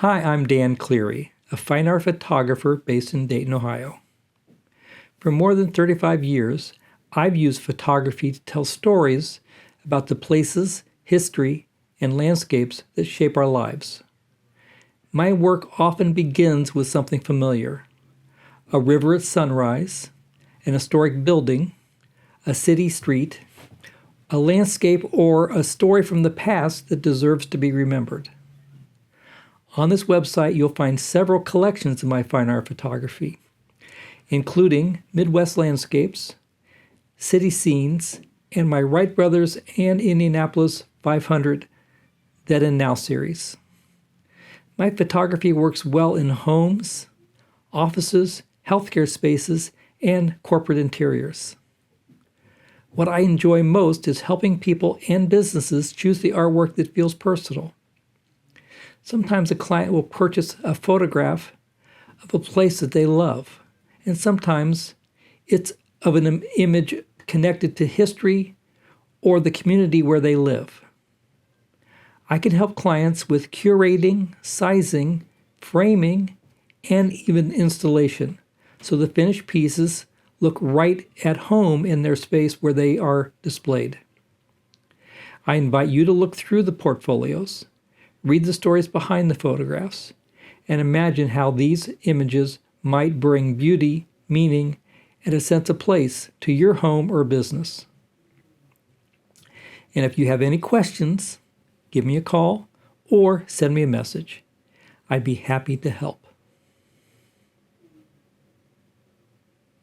Hi, I'm Dan Cleary, a fine art photographer based in Dayton, Ohio. For more than 35 years, I've used photography to tell stories about the places, history, and landscapes that shape our lives. My work often begins with something familiar: a river at sunrise, an historic building, a city street, a landscape, or a story from the past that deserves to be remembered. On this website, you'll find several collections of my fine art photography, including Midwest landscapes, city scenes, and my Wright Brothers and Indianapolis 500 Then and Now series. My photography works well in homes, offices, healthcare spaces, and corporate interiors. What I enjoy most is helping people and businesses choose the artwork that feels personal. Sometimes a client will purchase a photograph of a place that they love, and sometimes it's of an image connected to history or the community where they live. I can help clients with curating, sizing, framing, and even installation, so the finished pieces look right at home in their space where they are displayed. I invite you to look through the portfolios, read the stories behind the photographs, and imagine how these images might bring beauty, meaning, and a sense of place to your home or business. And if you have any questions, give me a call or send me a message. I'd be happy to help.